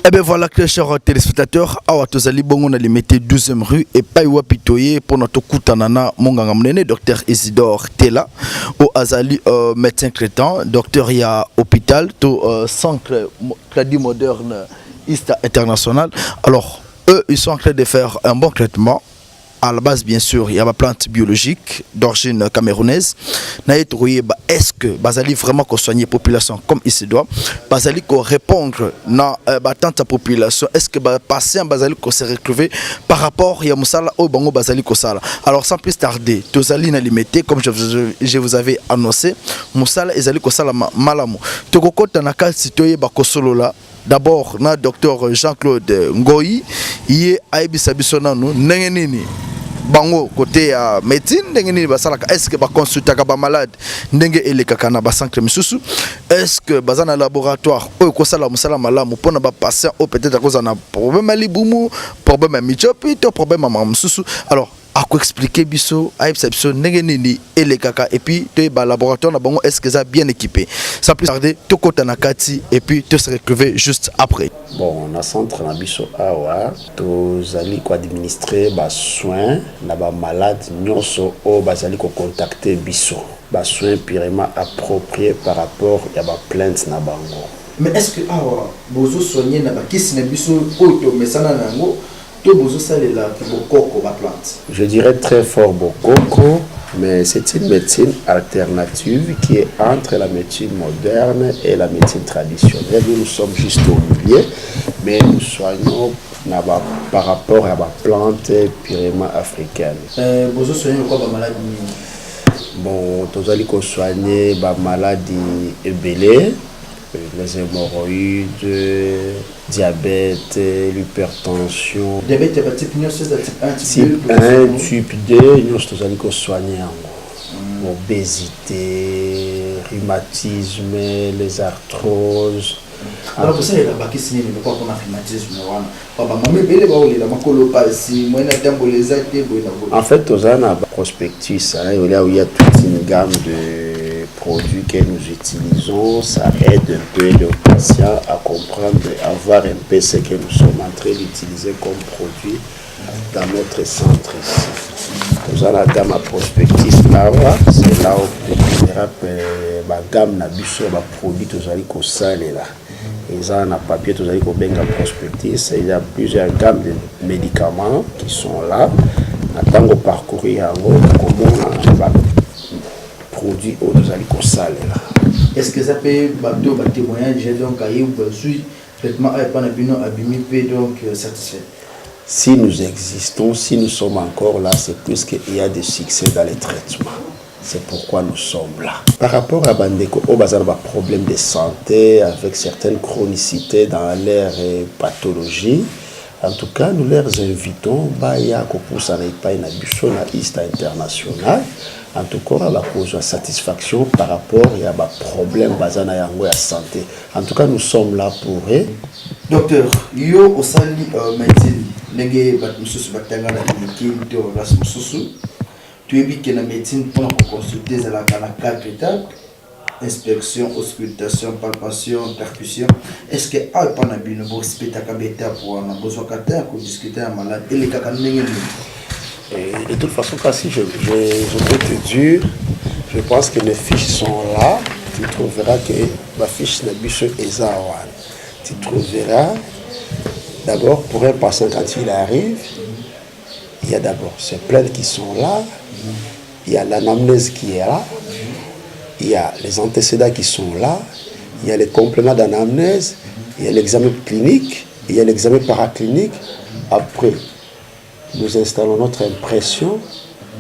Eh bien voilà, chers téléspectateurs, awa tozali bongo na limité 12e rue et Paiwa Pitoye pour notre kutanana monganga mnene docteur Isidore Tela au Azali médecin traitant docteur ya hôpital to centre crédit moderne East International. Alors eux ils sont en train de faire un bon traitement. À la base, bien sûr, il y a ma plante biologique d'origine camerounaise. Est-ce que Basali vraiment qu'on soigne la population comme il se doit? Basali qu'on répondre na tant la population. Est-ce que patient Basali qu'on s'est retrouvé par rapport à Moussala au Bango Basali Kosala? Alors sans plus tarder, Tozali na limité comme je vous avais annoncé, Moussala ezali Kosala malamu. Tokoko tanaka citoyen bakosolola. D'abord, na docteur Jean-Claude Ngoyi, il est aibisabisonano nengenini. Bango côté médecine ndengeni basalaka est-ce que ba consulter ka ba malade ndenge elekaka na ba centre misusu est-ce que bazana laboratoire oyo kosala musala malamu pona ba patient ou peut-être à cause na problème à libumu problème à michopi to problème à misusu alors à quoi expliquer biso aibisabison ndengeni elekaka et puis te ba laboratoire na bango est-ce que ça bien équipé sans plus tarder to kota na kati et puis te se retrouver juste après. Bon, on a centre na biso awa tozali ko administrer ba soins na ba malade nyonso o bazali ko contacter biso ba soins purement appropriés par rapport à ba plainte na bango. Mais est-ce que awa bozo soigner na ba kisi na biso o to mesana nango to bozo salela ki bokoko ba plante? Je dirais très fort bokoko, mais c'est une médecine alternative qui est entre la médecine moderne et la médecine traditionnelle. Nous sommes juste au milieu, mais nous soignons par rapport à la plante purement africaine. Vous soignez quoi la maladie? Bon, nous allons soigner la maladie ébélée, les hémorroïdes, diabète, l'hypertension. Diabète type 1, type 1, type 2, nous allons soigner l'obésité, rhumatisme, les arthroses. Alors, vous savez, la question est pas qu'on a rhumatisme. En fait, nous avons un prospectus, il y a toute une gamme de produits que nous utilisons. Ça aide un peu le patient à comprendre, à voir un peu ce que nous sommes en train d'utiliser comme produit dans notre centre ici. Nous avons la gamme à prospectus là, c'est là où la gamme de produits que nous allons là. Ils ont un papier, tous les prospectus. Il y a plusieurs gammes de médicaments qui sont là. Attends de parcourir comment produit aux là. Est-ce que ça peut témoigner donc à traitement donc satisfait? Si nous existons, si nous sommes encore là, c'est plus qu'il y a des succès dans les traitements. C'est pourquoi nous sommes là. Par rapport à Bandeko, au bazar problème de santé avec certaines chronicités dans leurs pathologies, en tout cas, nous leur invitons à East International. En tout cas, la cause de satisfaction par rapport à problème de santé. En tout cas, nous sommes là pour eux. Docteur, yo osali médecine, nenge batmususu batanga na clinique de rasmususu. Tu es que la médecine pour consulter la 4 étapes: inspection, auscultation, palpation, percussion. Est-ce que à pas bien pour respecter la étape pour un besoin pour discuter un malade et les de toute façon, si je peux te dire, je pense que les fiches sont là. Tu trouveras que la fiche n'est pas Ezawan. Tu trouveras d'abord pour un patient quand il arrive, il y a d'abord ces plaintes qui sont là. Il y a l'anamnèse qui est là, il y a les antécédents qui sont là, il y a les compléments d'anamnèse, il y a l'examen clinique, il y a l'examen paraclinique. Après, nous installons notre impression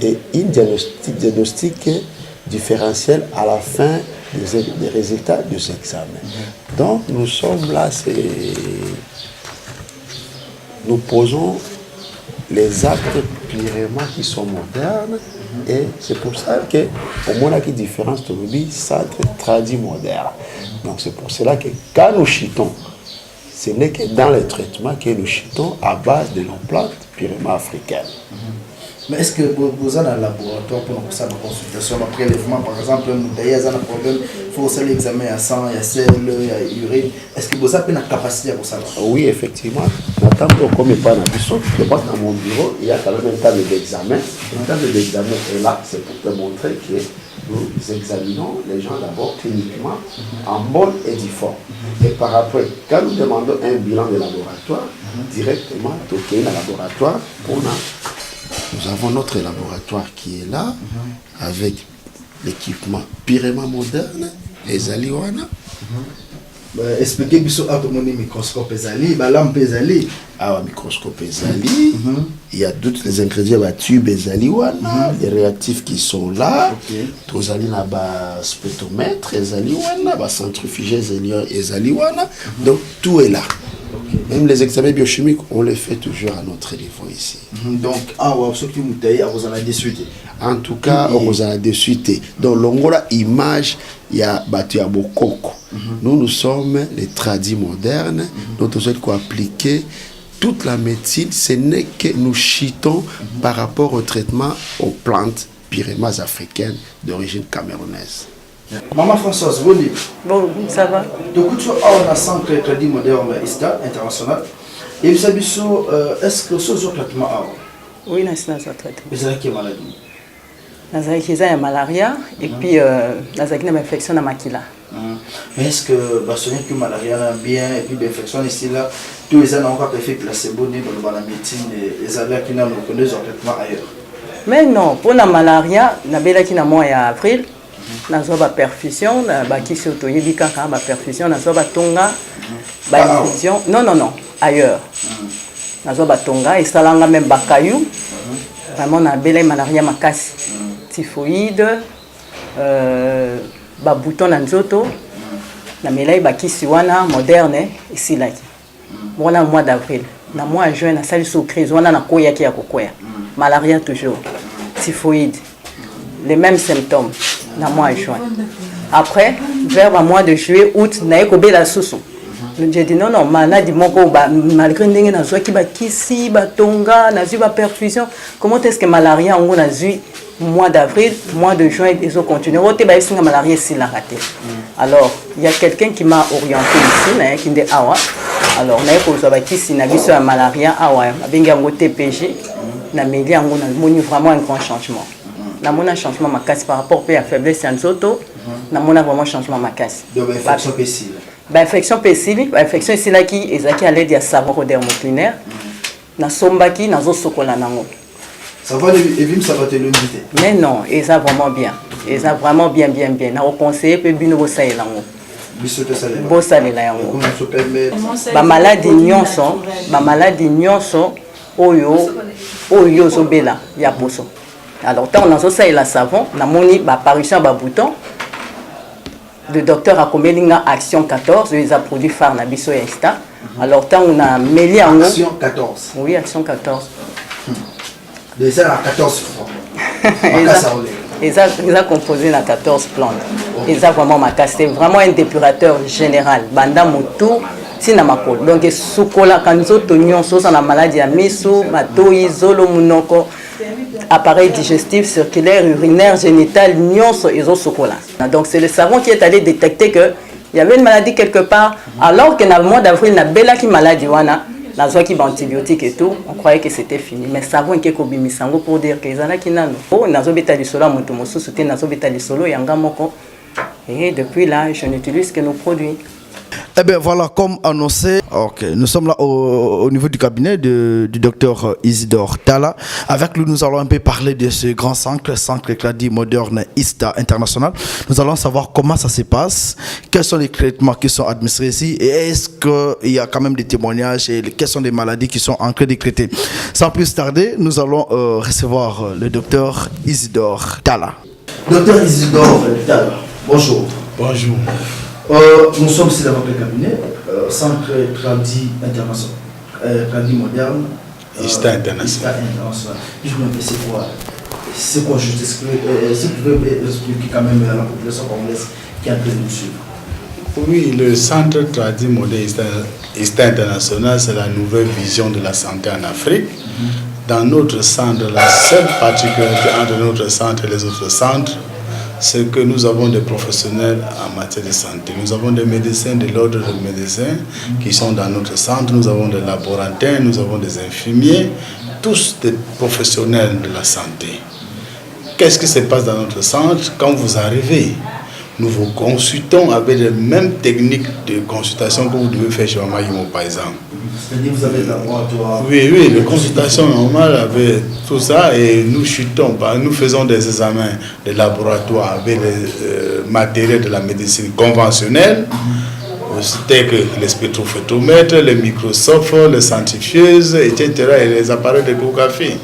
et une diagnostic différentiel à la fin des résultats des examens. Donc, nous sommes là, nous posons les actes purement qui sont modernes et c'est pour ça que au moins la différence de l'objet centre tradit moderne. Donc c'est pour cela que quand nous chitons, ce n'est que dans les traitements que nous chitons à base de nos plantes purement africaines. Mais est-ce que vous avez un laboratoire pour faire la consultation, le prélèvement, par exemple, il y a un problème, il faut faire l'examen à sang, il y a sel, il y a urine. Est-ce que vous avez la capacité à vous savoir? Oui, effectivement. Comme il parle je pense dans mon bureau, il y a quand même un table d'examen. Un table d'examen est là, c'est pour te montrer que nous examinons les gens d'abord cliniquement en bonne et due forme. Et par après, quand nous demandons un bilan de laboratoire, directement, toquer le laboratoire, nous avons notre laboratoire qui est là, avec l'équipement purement moderne, les Aliwana. Expliquez-moi sur le microscope ezali, lampe ezali. Ah, microscope ezali. Il y a tous les ingrédients, tubes ezali wana, les réactifs qui sont là. Tous ali na ba spectromètre ezali wana, centrifugé ezali wana. Donc tout est là. Même les examens biochimiques, on les fait toujours à notre niveau ici. Donc, en tout cas, on vous a déçuté. Donc, l'ongola image, il y a battu à Bokoko. Nous sommes les tradis modernes. Nous devons appliquer toute la médecine. Ce n'est que nous chitons par rapport au traitement aux plantes pyrémas africaines d'origine camerounaise. Maman Françoise, vous dites. Bon, ça va. Donc, on a centre crédit moderne ISTA international. Et vous savez, est-ce que ce traitement a? Oui, c'est un traitement. Vous avez quelle maladie? J'ai une malaria et puis j'ai une infection dans ma maquille. Mais est-ce que que malaria bien et puis l'infection ici là, tous les ans encore fait placebo dans la médecine et les avaient qui n'ont aucun traitement ailleurs? Mais non, pour la malaria, na bela qui na mois avril. Nazo ba perfusion ba kisi otoyebi kaka ba perfusion nazo ba tonga ba infusion non ailleurs nazo ba tonga et salanga même ba caillou vraiment na belle malaria makasi typhoïde ba bouton na nzoto na melai ba kisi wana moderne ici là voilà mois d'avril na mois juin na sali sous crise wana na koya ki ya kokoya malaria toujours typhoïde les mêmes symptômes dans le mois de juin. Après, vers le mois de juillet, août, je suis la sous. J'ai dit non, maladie, malgré que je suis kisi, tonga, je perfusion. Comment est-ce que malaria, on a eu mois d'avril, mois de juin, ils ont continué. La malaria, c'est la raté. Alors, il y a quelqu'un qui m'a orienté ici, qui me dit awa. Alors, je suis kisi, je suis malaria, awa, je suis TPG, je suis vraiment un grand changement. Na mona changement ma casse par rapport à la faiblesse en zoto na mona vraiment changement ma casse donc infection pécile infection pécile infection ici là qui ezaki à l'aide ya savon dermoclinaire na sombaki na zo sokola nango ça va et ça va te l'inviter mais non et ça vraiment bien na conseiller pe bino bo saela ngo bo salela yango ba maladie nyonso oyo zo bela ya poso. Alors, quand on a ça et la savon, on a moni apparition de bouton. Le docteur a commis Action 14, il a produit phare na biso Insta. Alors, quand on a mêlé en Action 14. Oui, Action 14. Déjà à 14 francs. Ils ont composé la 14 plantes. Ils ont vraiment c'est vraiment un dépurateur général. Banda Moutou, Sinamako. Donc, Soukola, quand nous avons la maladie à Miso, Matoi, Zolo, Munoko. Appareil digestif, circulaire, urinaire, génital, nyonso et sokola. Donc c'est le savon qui est allé détecter qu'il y avait une maladie quelque part, alors que dans le mois d'avril, na bella qui maladie wana, la zone qui antibiotiques et tout, on croyait que c'était fini. Mais savon qui est kobimisango pour dire que les qui n'ont pas, nazo beta du solo, motomosu, c'était nazo beta du solo, yanga moko. Et depuis là, je n'utilise que nos produits. Eh bien voilà, comme annoncé, nous sommes là au niveau du cabinet du docteur Isidore Tala. Avec lui, nous allons un peu parler de ce grand centre crédit moderne ISTA international. Nous allons savoir comment ça se passe, quels sont les traitements qui sont administrés ici et est-ce qu'il y a quand même des témoignages et quelles sont les maladies qui sont en train de traiter. Sans plus tarder, nous allons recevoir le docteur Isidore Tala. Docteur Isidore Tala, bonjour. Bonjour. Nous sommes ici dans votre cabinet, Centre Crédit International, Crédit Moderne, ISTA International. Je me dis c'est quoi juste si vous pouvez expliquer quand même à la population congolaise qui a nous suivre. Oui, le Centre Crédit Moderne ISTA International, c'est la nouvelle vision de la santé en Afrique. dans notre centre, la seule particularité entre notre centre et les autres centres, c'est que nous avons des professionnels en matière de santé. Nous avons des médecins de l'ordre des médecins qui sont dans notre centre. Nous avons des laborantins, nous avons des infirmiers, tous des professionnels de la santé. Qu'est-ce qui se passe dans notre centre quand vous arrivez? Nous vous consultons avec les mêmes techniques de consultation que vous devez faire chez Mama Yimo, par exemple. C'est-à-dire que vous avez le laboratoire? Oui, les consultations normales avec tout ça, et nous chutons, nous faisons des examens de laboratoire avec les matériels de la médecine conventionnelle, tels que les spectrophotomètres, les microscopes, les centrifugeuses, etc., et les appareils d'échographie.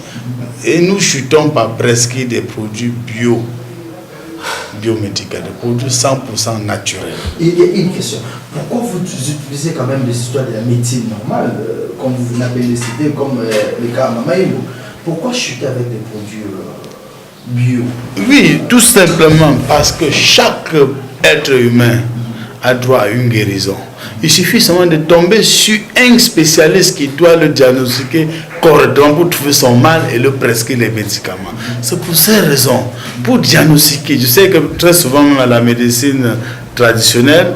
Et nous chutons par presque des produits biomédicaux, des produits 100% naturels. Il y a une question. Pourquoi vous utilisez quand même des histoires de la médecine normale, comme vous l'avez décidé, comme le cas à Mama Yimo? Pourquoi chuter avec des produits bio? Oui, tout simplement parce que chaque être humain a droit à une guérison. Il suffit seulement de tomber sur un spécialiste qui doit le diagnostiquer correctement pour trouver son mal et le prescrire les médicaments. C'est pour ces raisons, pour diagnostiquer, je sais que très souvent la médecine traditionnelle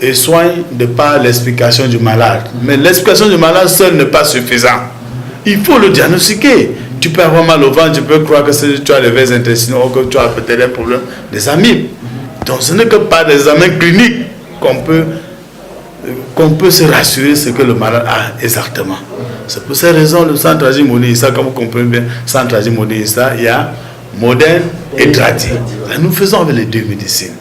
et soigne de par l'explication du malade. Mais l'explication du malade seule n'est pas suffisante. Il faut le diagnostiquer. Tu peux avoir mal au ventre, tu peux croire que tu as les vers intestinaux ou que tu as peut-être un problème des amibes. Donc ce n'est que par des examens cliniques qu'on peut se rassurer ce que le malade a exactement. C'est pour ces raisons le centre Agimoni-Issa, comme vous comprenez bien, centre Agimoni-Issa, il y a moderne et tradi. Nous faisons avec les deux médecines.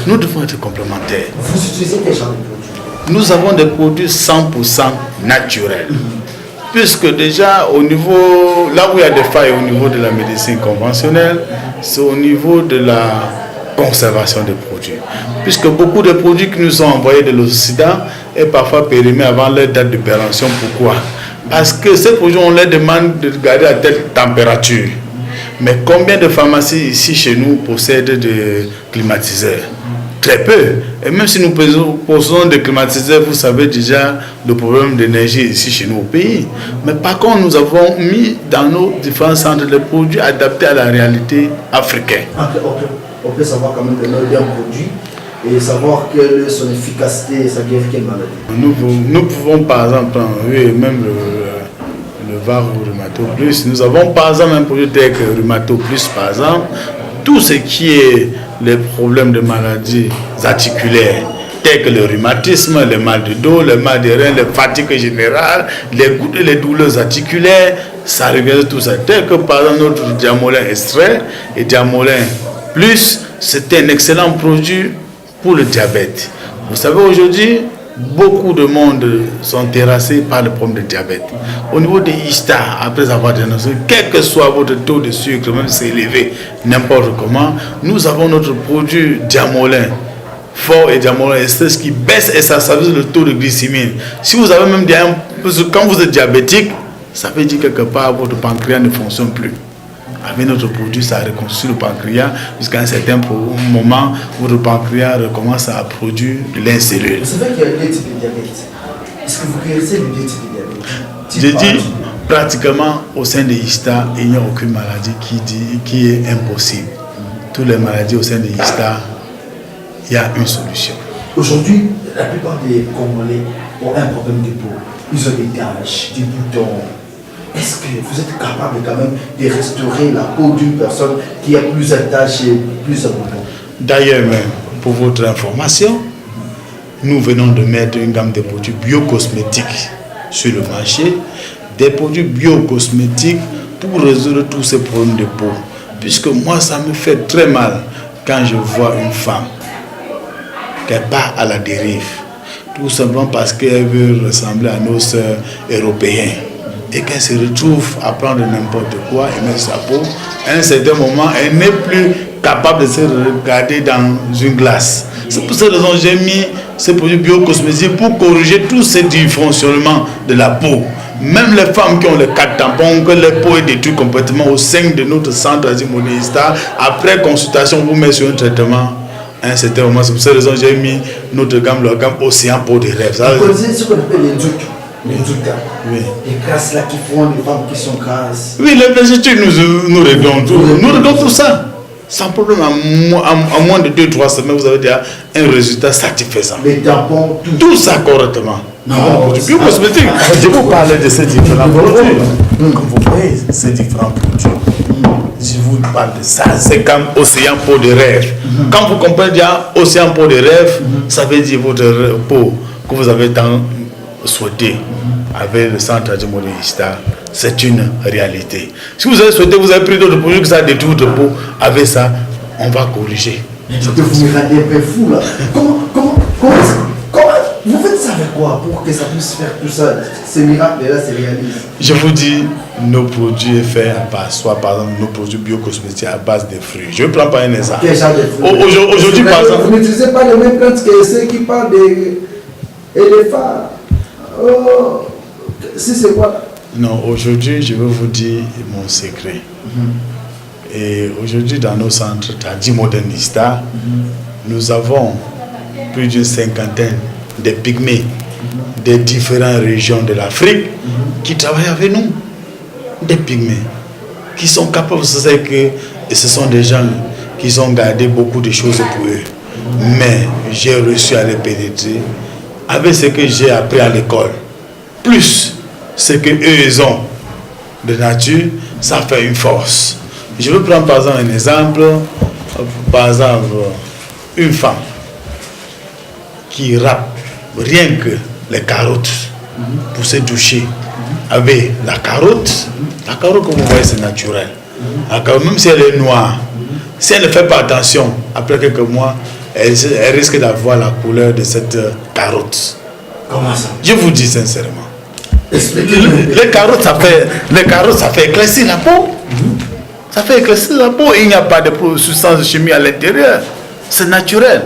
Nous devons être complémentaires. Vous utilisez quel genre de produits? Nous avons des produits 100% naturels. Puisque déjà, au niveau, là où il y a des failles au niveau de la médecine conventionnelle, c'est au niveau de la conservation des produits. Puisque beaucoup de produits qui nous sont envoyés de l'Occident est parfois périmés avant leur date de péremption. Pourquoi? Parce que ces produits, on leur demande de garder à telle température. Mais combien de pharmacies ici chez nous possèdent des climatiseurs? Très peu. Et même si nous possédons des climatiseurs, vous savez déjà le problème d'énergie ici chez nous au pays. Mais par contre, nous avons mis dans nos différents centres des produits adaptés à la réalité africaine. On peut savoir quand même le nom d'un produit et savoir quelle est son efficacité et ça guérit quelle maladie. Nous pouvons par exemple, oui, même le VAR ou Rhumato Plus, nous avons par exemple un produit tel que Rhumato Plus par exemple, tout ce qui est les problèmes de maladies articulaires, tels que le rhumatisme, le mal de dos, le mal de reins, les fatigues générales, les douleurs articulaires, ça revient tout ça. Tel que par exemple notre Diamolin extrait et Diamolin Plus, c'est un excellent produit pour le diabète. Vous savez, aujourd'hui, beaucoup de monde sont terrassés par le problème de diabète. Au niveau des ISTA, après avoir dénoncé, quel que soit votre taux de sucre, même si c'est élevé, n'importe comment, nous avons notre produit Diamolin fort et Diamolin extrait qui baisse et ça stabilise le taux de glycémie. Si vous avez même quand vous êtes diabétique, ça veut dire quelque part votre pancréas ne fonctionne plus. Avec notre produit, ça reconstruit le pancréas jusqu'à un certain moment où le pancréas recommence à produire de l'insuline. Vous savez qu'il y a deux types de diabète. Est-ce que vous connaissez les deux types de diabète? J'ai dit, pratiquement au sein de ISTA, il n'y a aucune maladie qui est impossible. Toutes les maladies au sein de ISTA, il y a une solution. Aujourd'hui, la plupart des Congolais ont un problème de peau. Ils ont des taches, des boutons. Est-ce que vous êtes capable quand même de restaurer la peau d'une personne qui a plus de taches et plus de boutons? D'ailleurs, pour votre information, nous venons de mettre une gamme de produits biocosmétiques sur le marché, des produits biocosmétiques pour résoudre tous ces problèmes de peau. Puisque moi, ça me fait très mal quand je vois une femme qu'elle part à la dérive, tout simplement parce qu'elle veut ressembler à nos sœurs européennes. Et qu'elle se retrouve à prendre n'importe quoi et mettre sa peau, à un certain moment, elle n'est plus capable de se regarder dans une glace. C'est pour cette raison que j'ai mis ces produits biocosmétiques pour corriger tous ces dysfonctionnements de la peau. Même les femmes qui ont les 4 tampons, que leur peau est détruite complètement au sein de notre centre Agimoni-Issa, après consultation, vous mettez sur un traitement. À un certain moment, c'est pour cette raison que j'ai mis notre gamme, la gamme Océan Peau de Rêve. Vous connaissez ce qu'on appelle les ducs? résultat. Oui. Les grâces là qui font les femmes qui sont grasses. Oui, les végétaux, nous réglons tout. Nous réglons tout ça. Sans problème, en moins de 2-3 semaines, vous avez déjà un résultat satisfaisant. Les tampons, Tout ça correctement. Non, Biocosmétique. Je vous parlais de ces différents produits. Comme vous voyez, ces différents produits. Je vous parle de ça. C'est comme Océan Peau de Rêve. Quand vous comprenez déjà Océan Peau de Rêve, ça veut dire votre peau que vous avez tant souhaité avec le centre de Modernista. C'est une réalité. Si vous avez souhaité, vous avez pris d'autres produits que ça détruit votre peau, avec ça, on va corriger. Docteur, vous me rendez un peu fou là. Comment vous faites ça avec quoi pour que ça puisse faire tout ça, ces miracles là se réalisent? Je vous dis, nos produits faits à base, soit par exemple nos produits biocosmétiques à base de fruits. Je vais prendre un exemple. Quel genre de fruits? Aujourd'hui, par exemple. Vous n'utilisez pas les mêmes plantes que ceux qui parlent d'éléphants. Oh, si c'est quoi là? Non, aujourd'hui, je vais vous dire mon secret. Et aujourd'hui, dans nos centres Tadi Modernista, nous avons plus d'une cinquantaine de pygmées des différentes régions de l'Afrique qui travaillent avec nous. Des pygmées qui sont capables de se dire que ce sont des gens qui ont gardé beaucoup de choses pour eux. Mais j'ai réussi à les pénétrer avec ce que j'ai appris à l'école. Plus ce qu'eux ils ont de nature, ça fait une force. Je vais prendre par exemple un exemple. Par exemple, une femme qui râpe rien que les carottes pour se doucher avec la carotte que vous voyez c'est naturel. La carotte, même si elle est noire, si elle ne fait pas attention, après quelques mois, elle risque d'avoir la couleur de cette carotte. Comment ça? Je vous dis sincèrement. Expliquez-moi. Les carottes, ça fait éclaircir la peau. Ça fait éclaircir la peau et il n'y a pas de substance chimique à l'intérieur. C'est naturel.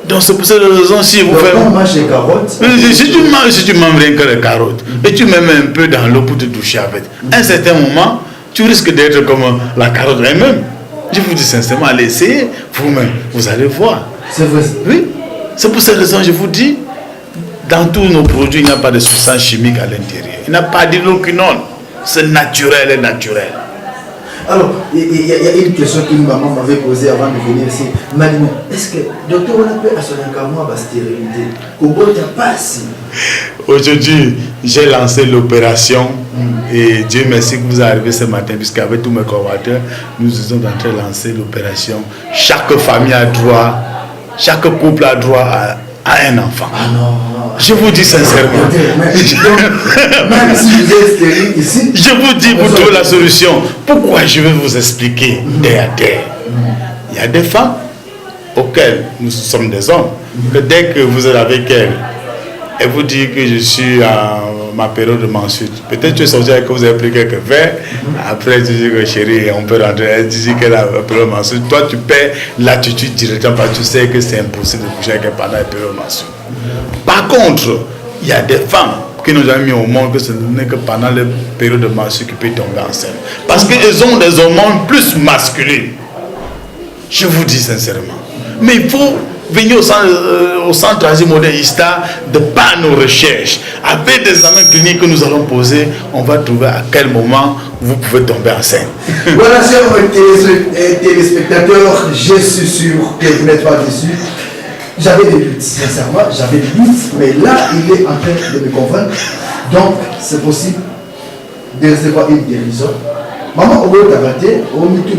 Donc c'est pour cette raison si vous faites... On mange les carottes. Si tu manges rien que les carottes et tu mets un peu dans l'eau pour te doucher avec, à un certain moment, tu risques d'être comme la carotte elle-même. Je vous dis sincèrement, allez essayer vous-même, vous allez voir. C'est vrai. Oui, c'est pour cette raison je vous dis, dans tous nos produits, il n'y a pas de substance chimique à l'intérieur. Il n'y a pas d'hydroquinone. C'est naturel et naturel. Alors, il y a une question qu'une maman m'avait posée avant de venir ici. Elle m'a dit, est-ce que docteur, on peut assurer qu'à moi la stérilité? Comment tu passe? Aujourd'hui, j'ai lancé l'opération et Dieu merci que vous arrivez ce matin, puisqu'avec tous mes collaborateurs, nous sommes en train de lancer l'opération. Chaque famille a droit, chaque couple a droit à un enfant. Ah non. Je vous dis sincèrement. Même si vous êtes stérile ici, je vous dis, vous trouvez la solution. Pourquoi je vais vous expliquer terre à terre. Il y a des femmes auxquelles nous sommes des hommes, que dès que vous êtes avec elles, elle vous dit que je suis à ma période de menstrues. Peut-être que tu es sorti avec que vous avez pris quelques verres, après tu dis que chérie, on peut rentrer. Elle dit qu'elle a la période de menstrues. Toi, tu perds l'attitude directement parce que tu sais que c'est impossible de coucher avec elle pendant la période de menstrues. Par contre, il y a des femmes qui nous ont mis au monde que ce n'est que pendant la période de menstrues qu'ils peuvent tomber enceinte. Parce qu'elles ont des hormones plus masculines. Je vous dis sincèrement. Mais il faut venir au centre Asie Modernista de par nos recherches. Avec des examens cliniques que nous allons poser, on va trouver à quel moment vous pouvez tomber enceinte. Voilà, chers téléspectateurs, je suis sûr que vous n'êtes pas déçus. J'avais des doutes, sincèrement, mais là, il est en train de me convaincre. Donc, c'est possible de recevoir une guérison. Maman, au lieu d'arrêter, au lieu de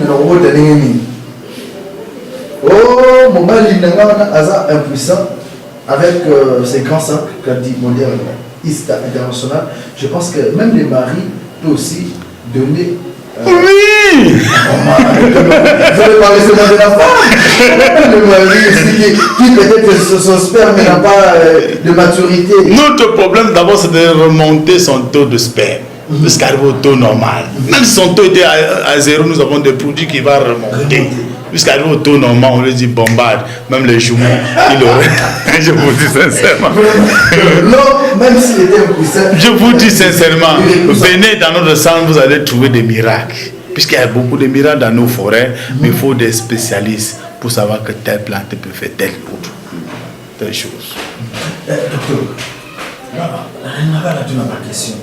oh, mon mari est impuissant avec ses grands sacs, dit moderne, ISTA international. Je pense que même les maris peuvent aussi donner. Oui! Vous allez parler seulement de la femme. Le mari aussi qui peut-être son sperme n'a pas de maturité. Notre problème d'abord c'est de remonter son taux de sperme. Jusqu'à arriver au taux normal. Même si son taux était à zéro, nous avons des produits qui vont remonter. Jusqu'à arriver au taux normal, on lui dit bombarde. Même les jumeaux, il aurait. Je vous dis sincèrement. Non, même s'il était impuissant. Je vous dis sincèrement, venez dans notre centre, vous allez trouver des miracles. Puisqu'il y a beaucoup de miracles dans nos forêts, mais il faut des spécialistes pour savoir que telle plante peut faire telle chose. Docteur, Non, pas ma question.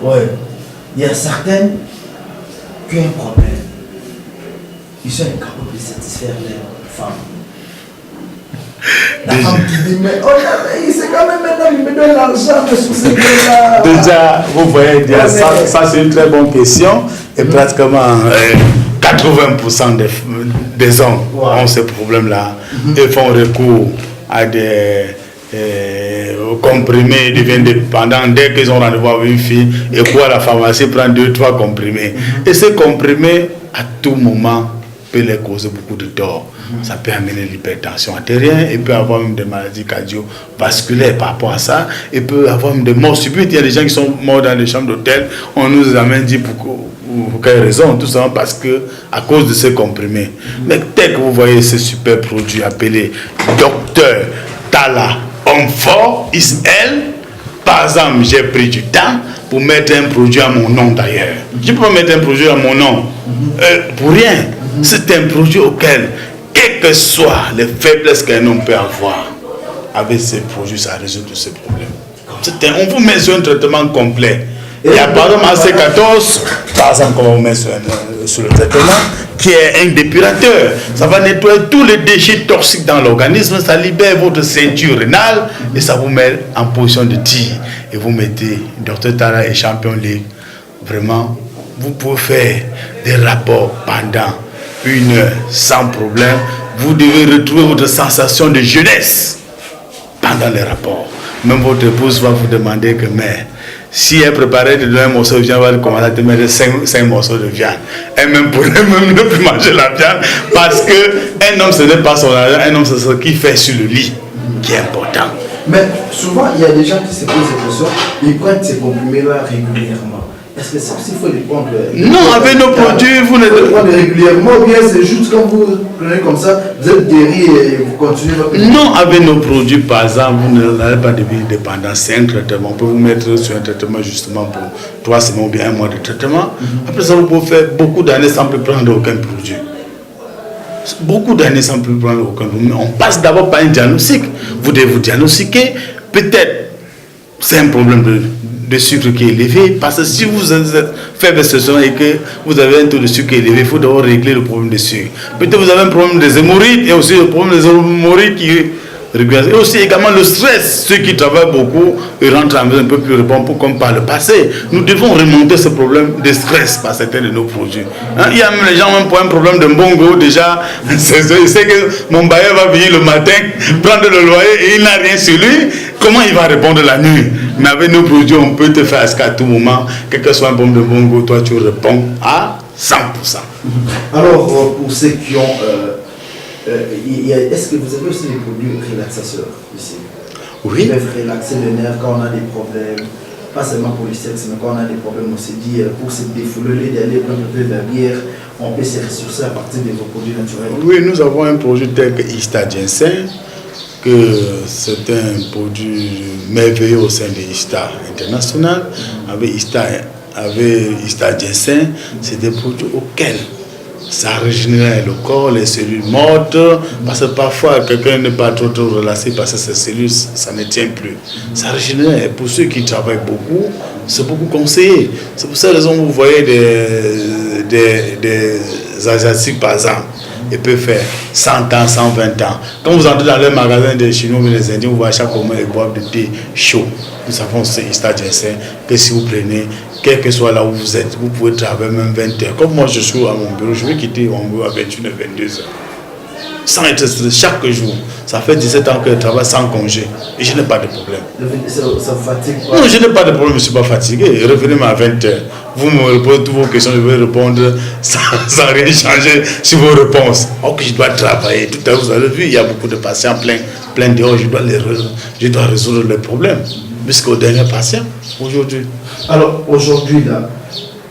Ouais. Il y a certaines qui ont un problème. Ils sont incapables de satisfaire leurs femmes. La femme qui dit, mais oh, c'est quand même maintenant, il me donne l'argent sur ce là. Déjà, vous voyez, ça c'est une très bonne question. Et pratiquement 80% des hommes ont ce problème-là. Ils font recours à des comprimés, ils deviennent dépendants dès qu'ils ont rendez-vous avec une fille. Et quoi, la pharmacie prend 2-3 comprimés. Et ces comprimés, à tout moment, peut les causer beaucoup de tort. Ça peut amener l'hypertension artérielle, il peut avoir même des maladies cardiovasculaires par rapport à ça, il peut avoir même des morts subites. Il y a des gens qui sont morts dans les chambres d'hôtel, on nous a même dit pour quelle raison, tout simplement parce que à cause de ces comprimés. Mais dès que vous voyez ce super produit appelé Docteur Tala Homme Fort, Israël, par exemple, j'ai pris du temps pour mettre un produit à mon nom d'ailleurs. Je peux pas mettre un produit à mon nom pour rien. C'est un produit auquel, quelles que soient les faiblesses qu'un homme peut avoir, avec ces produits, ça résout tous ces problèmes. On vous met sur un traitement complet. Il y a par exemple AC14, par exemple, qu'on vous met sur le traitement, qui est un dépurateur. Ça va nettoyer tous les déchets toxiques dans l'organisme, ça libère votre ceinture rénale et ça vous met en position de tir. Et vous mettez Dr Tala et Champion League. Vraiment, vous pouvez faire des rapports pendant 1 heure sans problème. Vous devez retrouver votre sensation de jeunesse pendant les rapports. Même votre épouse va vous demander que, mais si elle préparait de donner un morceau de viande, elle va commencer à te mettre 5 morceaux de viande. Elle même pourrait même ne plus manger la viande parce qu'un homme ce n'est pas son argent, un homme c'est ce qu'il fait sur le lit qui est important. Mais souvent il y a des gens qui se posent des questions, ils prennent ces comprimés-là régulièrement. Est-ce que c'est aussi qu'il faut les prendre? Non, avec nos produits, vous ne les prenez régulièrement, ou bien c'est juste quand vous prenez comme ça, vous êtes guéri et vous continuez votre... Non, avec nos produits, par exemple, vous n'allez pas devenir dépendant. C'est un traitement. On peut vous mettre sur un traitement justement pour 3 semaines ou bien 1 mois de traitement. Après ça, vous pouvez faire beaucoup d'années sans plus prendre aucun produit. Beaucoup d'années sans plus prendre aucun produit. On passe d'abord par un diagnostic. Vous devez vous diagnostiquer. Peut-être c'est un problème de sucre qui est élevé, parce que si vous êtes faible et que vous avez un taux de sucre élevé, il faut d'abord régler le problème de sucre. Peut-être vous avez un problème des hémorroïdes et aussi le problème des hémorroïdes qui et aussi également le stress. Ceux qui travaillent beaucoup et rentrent à un peu plus répondre comme par le passé. Nous devons remonter ce problème de stress par certains de nos produits. Il y a même les gens même pour un problème de bongo déjà. C'est que mon bailleur va venir le matin, prendre le loyer et il n'a rien sur lui. Comment il va répondre la nuit? Mais avec nos produits, on peut te faire à tout moment. Quel que soit un problème de bongo, toi tu réponds à 100%. Alors, pour ceux qui ont... est-ce que vous avez aussi des produits relaxateurs ici? Oui. Ils peuvent relaxer le nerf quand on a des problèmes, pas seulement pour le sexe, mais quand on a des problèmes, on se dit pour se défouler, d'aller prendre un peu de la bière, on peut se ressourcer à partir de vos produits naturels. Oui, nous avons un produit tel que Ista Ginseng, que c'est un produit merveilleux au sein de Ista International. Avec Ista Ginseng, c'est des produits auxquels ça régénère le corps, les cellules mortes, parce que parfois quelqu'un n'est pas trop relaxé parce que ses cellules, ça ne tient plus. Ça régénère. Et pour ceux qui travaillent beaucoup, c'est beaucoup conseillé. C'est pour cette raison que vous voyez des Asiatiques, par exemple, ils peuvent faire 100 ans, 120 ans. Quand vous entrez dans les magasins des Chinois ou des Indiens, vous voyez à chaque moment ils boivent du thé chaud. Nous savons c'est Ista Ginseng que si vous prenez, quel que soit là où vous êtes, vous pouvez travailler même 20 heures. Comme moi je suis à mon bureau, je vais quitter mon bureau à 21 et 22 heures. Sans être stressé chaque jour. Ça fait 17 ans que je travaille sans congé. Et je n'ai pas de problème. Ça fatigue pas? Non, je n'ai pas de problème, je ne suis pas fatigué. Revenez-moi à 20 heures. Vous me posez toutes vos questions, je vais répondre sans rien changer sur vos réponses. Oh, que je dois travailler. Tout à l'heure, vous avez vu, il y a beaucoup de patients plein dehors. Je dois résoudre les problèmes. Jusqu'au dernier patient, aujourd'hui. Alors, aujourd'hui, là,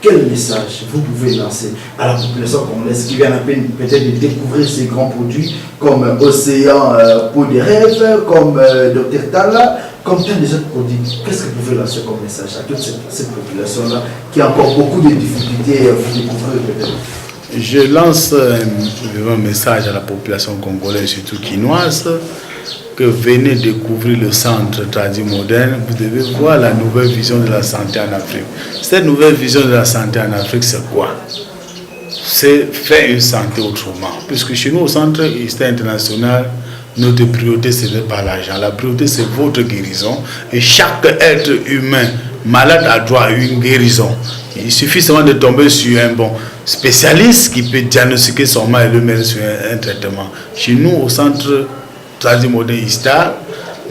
quel message vous pouvez lancer à la population congolaise qui vient à peine peut-être de découvrir ces grands produits comme Océan Peau de Rêve, comme Dr Tala, comme plein des autres produits? Qu'est-ce que vous pouvez lancer comme message à toute cette population-là qui a encore beaucoup de difficultés à vous découvrir peut-être? Je lance un message à la population congolaise, surtout quinoise, que venez découvrir le centre tradit moderne, vous devez voir la nouvelle vision de la santé en Afrique. Cette nouvelle vision de la santé en Afrique, c'est quoi? C'est faire une santé autrement. Puisque chez nous, au centre ISTA international, notre priorité, ce n'est pas l'argent. La priorité, c'est votre guérison. Et chaque être humain malade a droit à une guérison. Il suffit seulement de tomber sur un bon spécialiste qui peut diagnostiquer son mal et le mettre sur un traitement. Chez nous, au centre tradit moderne ISTA,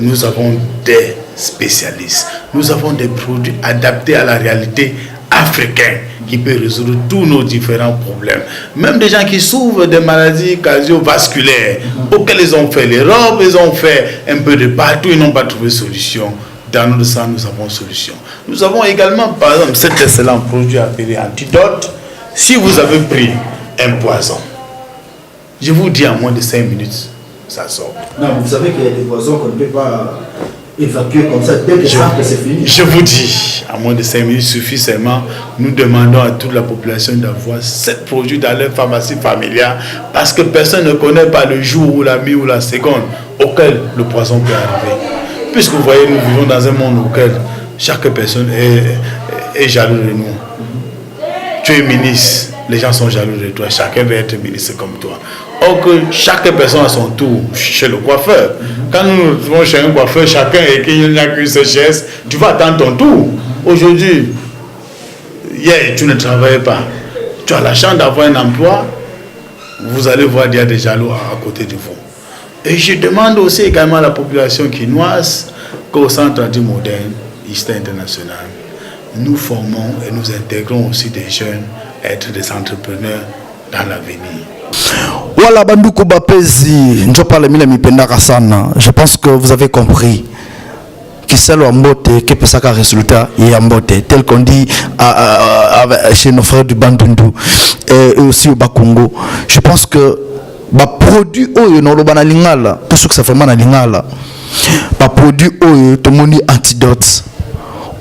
nous avons des spécialistes. Nous avons des produits adaptés à la réalité africaine qui peut résoudre tous nos différents problèmes. Même des gens qui souffrent des maladies cardiovasculaires, auxquelles ils ont fait l'Europe, ils ont fait un peu de partout, ils n'ont pas trouvé solution. Dans notre sang, nous avons solution. Nous avons également, par exemple, cet excellent produit appelé Antidote. Si vous avez pris un poison, je vous dis en moins de 5 minutes, ça sort. Non, vous savez qu'il y a des poisons qu'on ne peut pas évacuer comme ça dès que c'est fini. Je vous dis, à moins de 5 minutes suffisamment, nous demandons à toute la population d'avoir 7 produits dans leur pharmacie familiale parce que personne ne connaît pas le jour ou la nuit ou la seconde auquel le poison peut arriver. Puisque vous voyez, nous vivons dans un monde auquel chaque personne est jaloux de nous. Tu es ministre, les gens sont jaloux de toi, chacun veut être ministre comme toi. Or que chaque personne a son tour chez le coiffeur. Quand nous vont chez un coiffeur, chacun et qu'il n'y a qu'une sécheresse, tu vas attendre ton tour. Aujourd'hui, hier, tu ne travailles pas. Tu as la chance d'avoir un emploi, vous allez voir, il y a des jaloux à côté de vous. Et je demande aussi également à la population quinoise qu'au centre tradit moderne, ISTA international, nous formons et nous intégrons aussi des jeunes à être des entrepreneurs dans l'avenir. Voilà, Bandoukou Bapezi, je pense que vous avez compris. Qui c'est le mbote, qui peut ça résultat, il y a mbote, tel qu'on dit chez nos frères du Bandundu et aussi au Bakongo. Je pense que les produits lingala, tout ce que ça fait mal à lingala, les produits tout le monde antidote.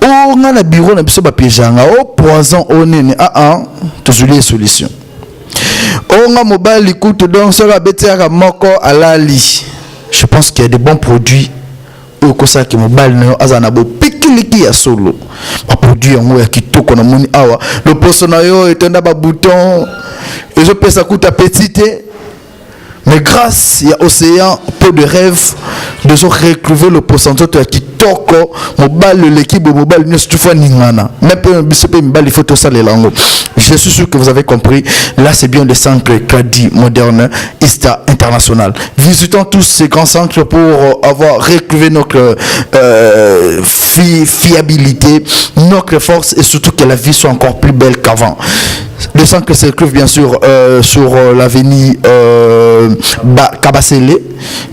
On a le bureau na biso ba piéjanga, au poison au nene, toujours les solutions. On a mobile écoute donc sur la bêtière moko alali. Je pense qu'il y a des bons produits. Au kosa ki mobile na azana bo pikiliki ya solo. Ba produit yango ya kitoko na moni awa. Le poison na yo etenda ba bouton. Et je peux ça coûte petite. Mais grâce à Océan, peu de rêve, de se retrouver le pourcentage qui toque, mobile l'équipe mobile ne se trouve ningana. Même peu il faut tout ça les langues. Je suis sûr que vous avez compris. Là, c'est bien le centre tradit moderne ISTA international. Visitons tous ces grands centres pour avoir retrouvé notre fiabilité, notre force et surtout que la vie soit encore plus belle qu'avant. Le centre se trouve bien sûr sur l'avenue Kabasele,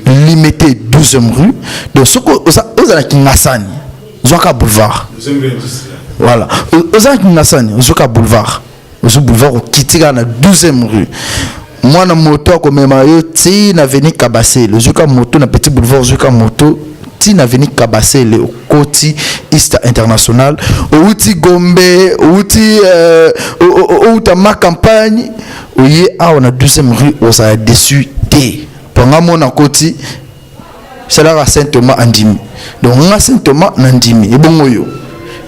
limité 12e rue. Donc, vous avez Kingasani, Zoka Boulevard. Voilà. Vous avez Kingasani, Zoka Boulevard. Zoka Boulevard, Kitiga, na 12e rue. Moi, na moto, comme je suis na avenue Kabasele, Zoka Moto, na petit boulevard, Zoka Moto. Na veni Kabasele au côté ISTA international outi Gombe outi ma campagne oye on a 12e rue on s'est déçu té pendant mon côté c'est là à Saint-Thomas Andimi donc on a Saint-Thomas Andimi et bon yo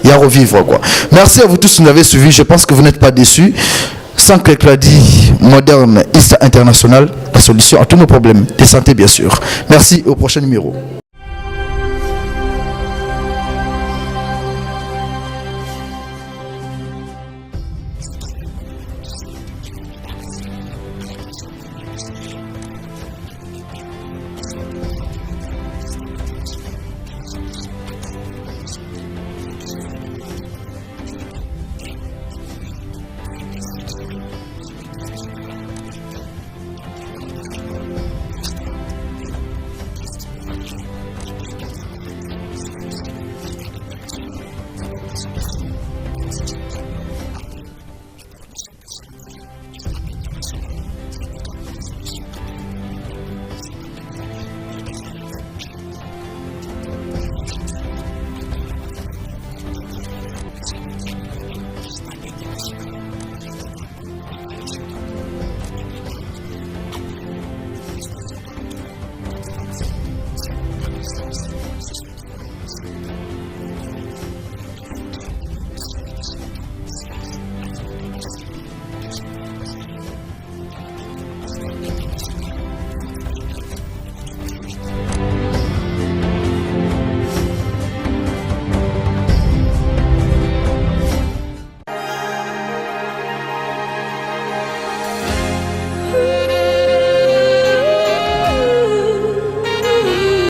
il y a revivre quoi. Merci à vous tous qui nous avez suivis, je pense que vous n'êtes pas déçus. Centre tradit moderne ISTA international, la solution à tous nos problèmes de santé bien sûr. Merci, au prochain numéro.